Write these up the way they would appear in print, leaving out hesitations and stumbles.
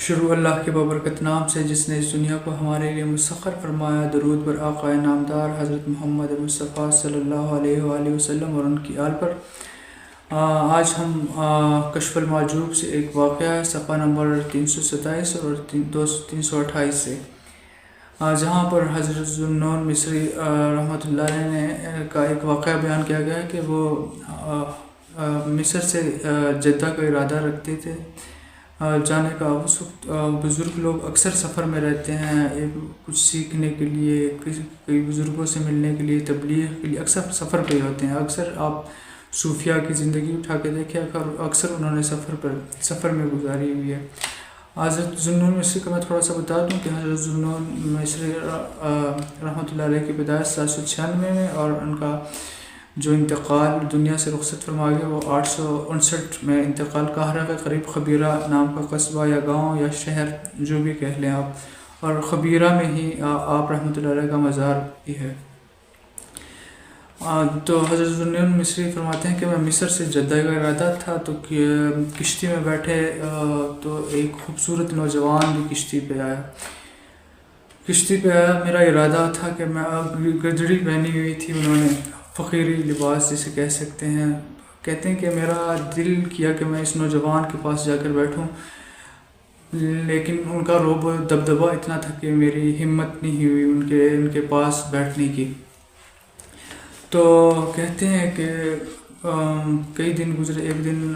شروع اللہ کے بابرکت نام سے جس نے اس دنیا کو ہمارے لیے مسخر فرمایا۔ درود بر آقا نامدار حضرت محمد مصطفیٰ صلی اللہ علیہ وآلہ وسلم اور ان کی آل پر۔ آج ہم کشف المعجوب سے ایک واقعہ صفحہ نمبر 327 اور 328 سے، جہاں پر حضرت ذوالنون مصری رحمۃ اللہ علیہ نے کا ایک واقعہ بیان کیا گیا ہے کہ وہ مصر سے جدہ کا ارادہ رکھتے تھے جانے کا۔ اس وقت بزرگ لوگ اکثر سفر میں رہتے ہیں، کچھ سیکھنے کے لیے، کئی بزرگوں سے ملنے کے لیے، تبلیغ کے لیے اکثر سفر پہ ہوتے ہیں۔ اکثر آپ صوفیاء کی زندگی اٹھا کے دیکھیں، اکثر انہوں نے سفر میں گزاری ہوئی ہے۔ حضرت ذوالنون مصری کا میں تھوڑا سا بتا دوں کہ حضرت ذوالنون مصری رحمۃ اللہ علیہ کی پیدائش 796 میں، اور ان کا جو انتقال دنیا سے رخصت فرما گیا وہ 859 میں انتقال قاہرہ کے قریب خبیرہ نام کا قصبہ یا گاؤں یا شہر جو بھی کہہ لیں آپ، اور خبیرہ میں ہی آپ رحمۃ اللہ علیہ کا مزار بھی ہے۔ تو حضرت ذوالنون مصری فرماتے ہیں کہ میں مصر سے جدہ کا ارادہ تھا تو کشتی میں بیٹھے تو ایک خوبصورت نوجوان بھی کشتی پہ آیا۔ میرا ارادہ تھا کہ میں گجڑی پہنی ہوئی تھی، انہوں نے فقیری لباس جسے کہہ سکتے ہیں۔ کہتے ہیں کہ میرا دل کیا کہ میں اس نوجوان کے پاس جا کر بیٹھوں، لیکن ان کا رعب و دبدبہ اتنا تھا کہ میری ہمت نہیں ہوئی ان کے پاس بیٹھنے کی۔ تو کہتے ہیں کہ کئی دن گزرے، ایک دن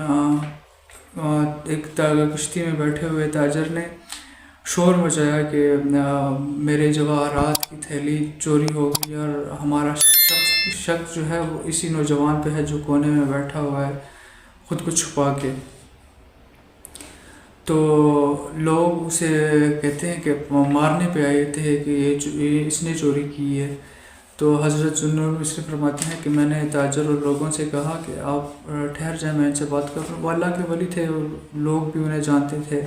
ایک کشتی میں بیٹھے ہوئے تاجر نے شور مچایا کہ میرے جواہرات کی تھیلی چوری ہو گئی، اور ہمارا شک جو ہے وہ اسی نوجوان پہ ہے جو کونے میں بیٹھا ہوا ہے خود کو چھپا کے۔ تو لوگ اسے کہتے ہیں کہ مارنے پہ آئے تھے کہ اس نے چوری کی ہے۔ تو حضرت ذوالنون مصری فرماتے ہیں کہ میں نے تاجر اور لوگوں سے کہا کہ آپ ٹھہر جائیں، میں ان سے بات کر رہا ہوں۔ وہ اللہ کے ولی تھے اور لوگ بھی انہیں جانتے تھے،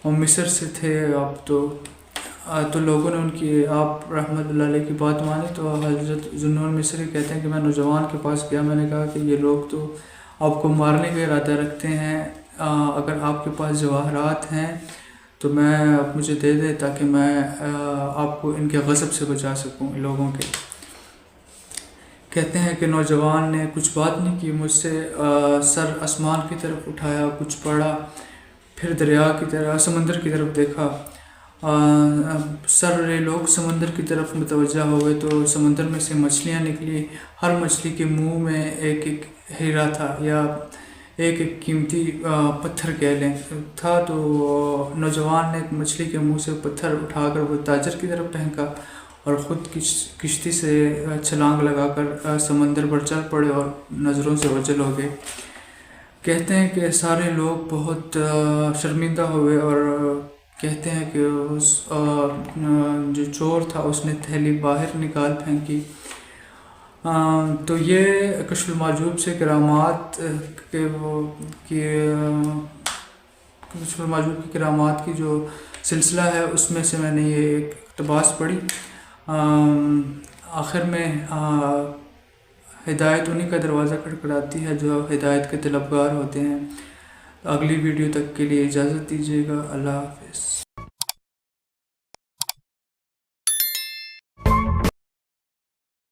اور مصر سے تھے آپ، تو لوگوں نے آپ رحمۃ اللہ علیہ کی بات مانی۔ تو حضرت ذوالنون مصری کہتے ہیں کہ میں نوجوان کے پاس گیا، میں نے کہا کہ یہ لوگ تو آپ کو مارنے کا ارادہ رکھتے ہیں، اگر آپ کے پاس جواہرات ہیں تو آپ مجھے دے دیں تاکہ میں آپ کو ان کے غضب سے بچا سکوں لوگوں کے۔ کہتے ہیں کہ نوجوان نے کچھ بات نہیں کی، مجھ سے سر آسمان کی طرف اٹھایا، کچھ پڑھا، پھر سمندر کی طرف دیکھا۔ سارے لوگ سمندر کی طرف متوجہ ہو گئے تو سمندر میں سے مچھلیاں نکلی، ہر مچھلی کے منہ میں ایک ایک ہیرا تھا یا ایک ایک قیمتی پتھر کہہ لیں تھا۔ تو نوجوان نے ایک مچھلی کے منہ سے پتھر اٹھا کر وہ تاجر کی طرف پھینکا، اور خود کشتی سے چھلانگ لگا کر سمندر پر چل پڑے اور نظروں سے اوجھل ہو گئے۔ کہتے ہیں کہ سارے لوگ بہت شرمندہ ہوئے، اور کہتے ہیں کہ جو چور تھا اس نے تھیلی باہر نکال پھینکی۔ تو یہ کشف المعجوب سے کرامات کشف المعجوب کی کرامات کی جو سلسلہ ہے اس میں سے میں نے یہ ایک اقتباس پڑھی۔ آخر میں ہدایت انہی کا دروازہ کھٹکھٹاتی ہے جو ہدایت کے طلبگار ہوتے ہیں۔ اگلی ویڈیو تک کے لیے اجازت دیجیے گا۔ اللہ حافظ۔